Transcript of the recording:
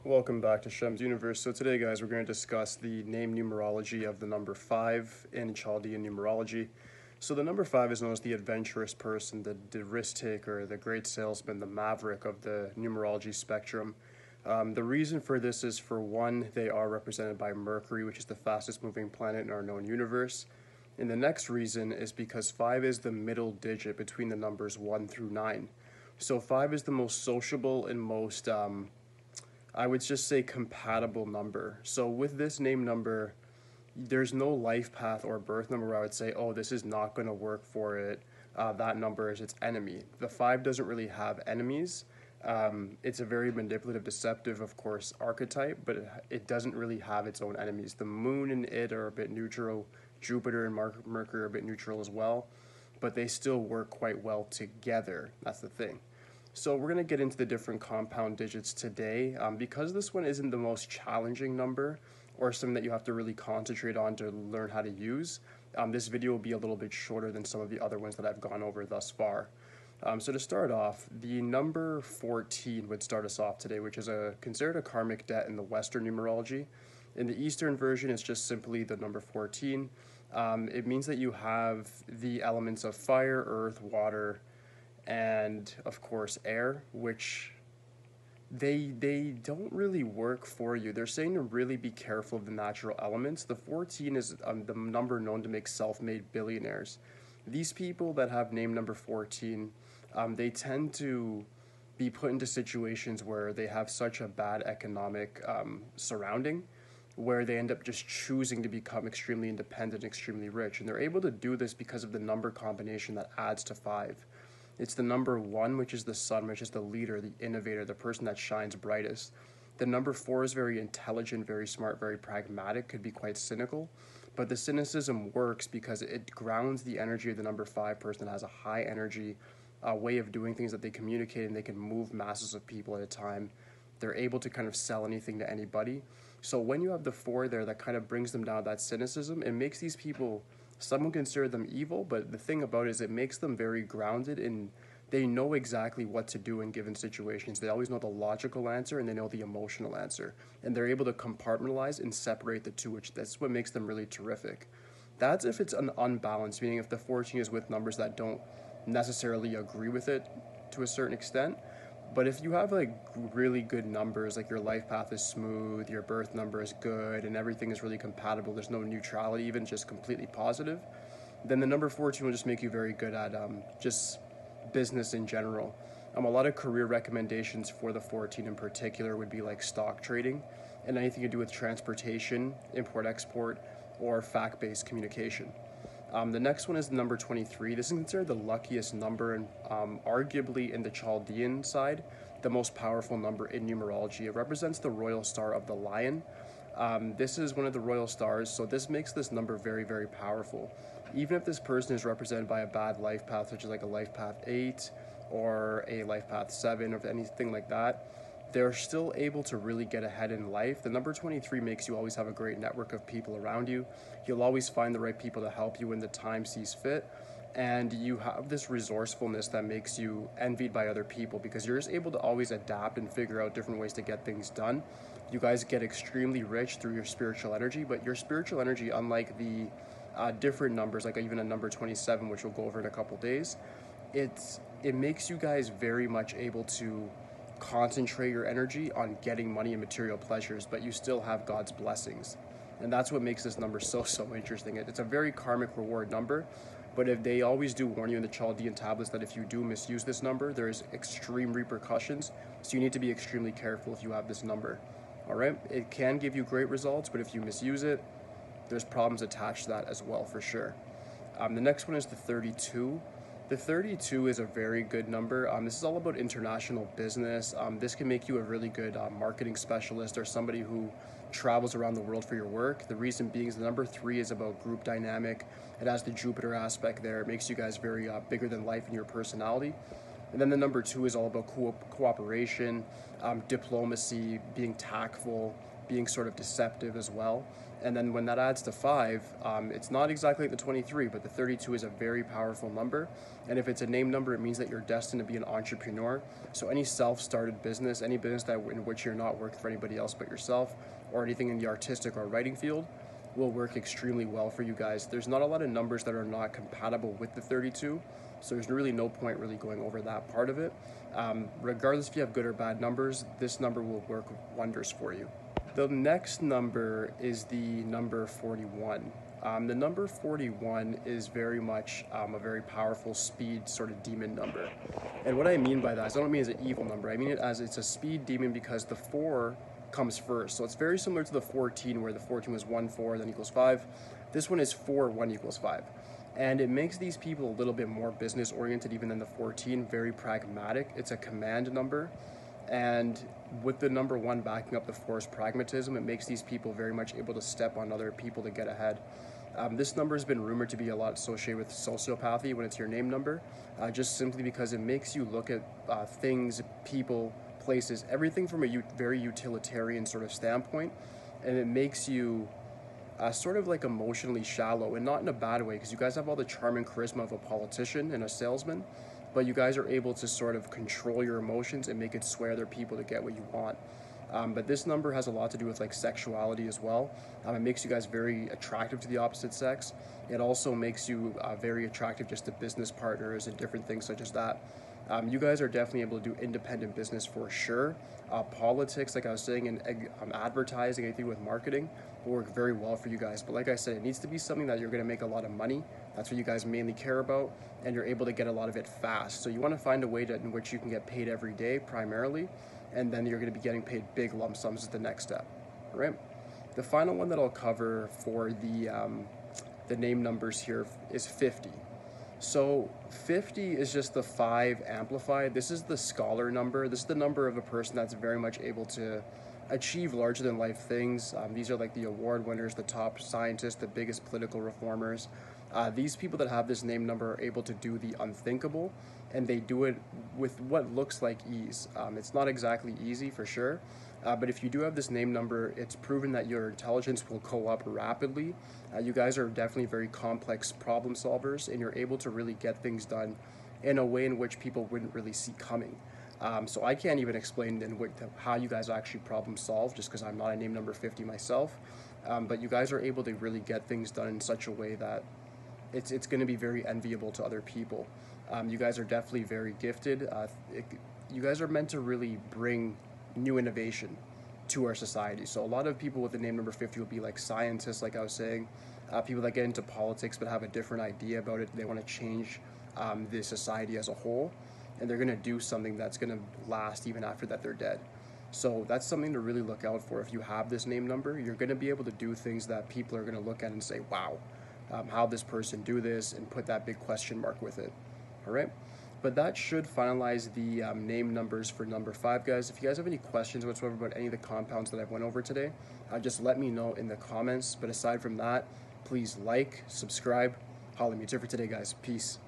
Welcome back to Shemsuniverse. So today, guys, we're going to discuss the name numerology of the number 5 in Chaldean numerology. So the number 5 is known as the adventurous person, the risk taker, the great salesman, the maverick of the numerology spectrum. The reason for this is, for one, they are represented by Mercury, which is the fastest moving planet in our known universe. And the next reason is because 5 is the middle digit between the numbers 1 through 9. So 5 is the most sociable and most, I would just say, compatible number. So with this name number, there's no life path or birth number where I would say, oh, this is not going to work for it. That number is its enemy. The 5 doesn't really have enemies. It's a very manipulative, deceptive, of course, archetype, but it doesn't really have its own enemies. The moon and it are a bit neutral. Jupiter and Mercury are a bit neutral as well, but they still work quite well together. That's the thing. So we're going to get into the different compound digits today. Because this one isn't the most challenging number or something that you have to really concentrate on to learn how to use, this video will be a little bit shorter than some of the other ones that I've gone over thus far. So to start off, the number 14 would start us off today, which is considered a karmic debt in the Western numerology. In the Eastern version, it's just simply the number 14. It means that you have the elements of fire, earth, water, and of course air, which they don't really work for you. They're saying to really be careful of the natural elements. The 14 is the number known to make self-made billionaires. These people that have name number 14, they tend to be put into situations where they have such a bad economic surrounding, where they end up just choosing to become extremely independent, extremely rich. And they're able to do this because of the number combination that adds to 5. It's the number 1, which is the sun, which is the leader, the innovator, the person that shines brightest. The number 4 is very intelligent, very smart, very pragmatic, could be quite cynical. But the cynicism works because it grounds the energy of the number 5 person that has a high energy way of doing things, that they communicate and they can move masses of people at a time. They're able to kind of sell anything to anybody. So when you have the 4 there, that kind of brings them down, that cynicism. It makes these people, some would consider them evil, but the thing about it is it makes them very grounded, and they know exactly what to do in given situations. They always know the logical answer and they know the emotional answer. And they're able to compartmentalize and separate the two, which that's what makes them really terrific. That's if it's an unbalanced, meaning if the 14 is with numbers that don't necessarily agree with it to a certain extent. But if you have like really good numbers, like your life path is smooth, your birth number is good, and everything is really compatible, there's no neutrality, even just completely positive, then the number 14 will just make you very good at just business in general. A lot of career recommendations for the 14 in particular would be like stock trading and anything to do with transportation, import-export, or fact-based communication. The next one is the number 23. This is considered the luckiest number and arguably in the Chaldean side, the most powerful number in numerology. It represents the royal star of the lion. This is one of the royal stars, so this makes this number very, very powerful. Even if this person is represented by a bad life path, such as like a life path 8 or a life path 7 or anything like that, they're still able to really get ahead in life. The number 23 makes you always have a great network of people around you. You'll always find the right people to help you when the time sees fit. And you have this resourcefulness that makes you envied by other people because you're just able to always adapt and figure out different ways to get things done. You guys get extremely rich through your spiritual energy, but your spiritual energy, unlike the different numbers, like even a number 27, which we'll go over in a couple days, it makes you guys very much able to concentrate your energy on getting money and material pleasures, but you still have God's blessings. And that's what makes this number so interesting. It's a very karmic reward number, but if they always do warn you in the Chaldean tablets that if you do misuse this number, there's extreme repercussions. So you need to be extremely careful if you have this number. All right, it can give you great results, but if you misuse it, there's problems attached to that as well, for sure. The next one is the 32. The 32 is a very good number. This is all about international business. This can make you a really good marketing specialist or somebody who travels around the world for your work. The reason being is the number 3 is about group dynamic. It has the Jupiter aspect there. It makes you guys very bigger than life in your personality. And then the number 2 is all about cooperation, diplomacy, being tactful, being sort of deceptive as well. And then when that adds to 5, it's not exactly like the 23, but the 32 is a very powerful number. And if it's a named number, it means that you're destined to be an entrepreneur. So any self-started business, any business in which you're not working for anybody else but yourself, or anything in the artistic or writing field, will work extremely well for you guys. There's not a lot of numbers that are not compatible with the 32, so there's really no point really going over that part of it. Regardless if you have good or bad numbers, this number will work wonders for you. The next number is the number 41. The number 41 is very much a very powerful speed sort of demon number. And what I mean by that is I don't mean as an evil number. I mean it as it's a speed demon because the 4 comes first. So it's very similar to the 14, where the 14 was 1, 4, then equals 5. This one is 4, 1 equals 5. And it makes these people a little bit more business oriented even than the 14, very pragmatic. It's a command number. And with the number 1 backing up the 4's pragmatism, it makes these people very much able to step on other people to get ahead. This number has been rumored to be a lot associated with sociopathy when it's your name number, just simply because it makes you look at things, people, places, everything from a very utilitarian sort of standpoint, and it makes you sort of like emotionally shallow, and not in a bad way, because you guys have all the charm and charisma of a politician and a salesman, but you guys are able to sort of control your emotions and make it sway other people to get what you want. But this number has a lot to do with like sexuality as well. It makes you guys very attractive to the opposite sex. It also makes you very attractive just to business partners and different things such as that. You guys are definitely able to do independent business for sure. Politics, like I was saying, and advertising, anything with marketing will work very well for you guys. But like I said, it needs to be something that you're going to make a lot of money. That's what you guys mainly care about, and you're able to get a lot of it fast. So you want to find a way in which you can get paid every day primarily, and then you're going to be getting paid big lump sums as the next step. All right. The final one that I'll cover for the name numbers here is 50. So 50 is just the 5 amplified. This is the scholar number. This is the number of a person that's very much able to achieve larger than life things. These are like the award winners, the top scientists, the biggest political reformers. These people that have this name number are able to do the unthinkable, and they do it with what looks like ease. It's not exactly easy for sure, but if you do have this name number, it's proven that your intelligence will go up rapidly. You guys are definitely very complex problem solvers, and you're able to really get things done in a way in which people wouldn't really see coming. So I can't even explain how you guys actually problem solve, just because I'm not a name number 50 myself. But you guys are able to really get things done in such a way that it's going to be very enviable to other people. You guys are definitely very gifted. You guys are meant to really bring new innovation to our society. So a lot of people with the name number 50 will be like scientists, like I was saying, people that get into politics but have a different idea about it. They want to change the society as a whole, and they're going to do something that's going to last even after that they're dead. So that's something to really look out for. If you have this name number, you're going to be able to do things that people are going to look at and say, wow, how'd this person do this, and put that big question mark with it. All right. But that should finalize the name numbers for number 5, guys. If you guys have any questions whatsoever about any of the compounds that I've went over today, just let me know in the comments. But aside from that, please like, subscribe, holla me. It's it for today, guys. Peace.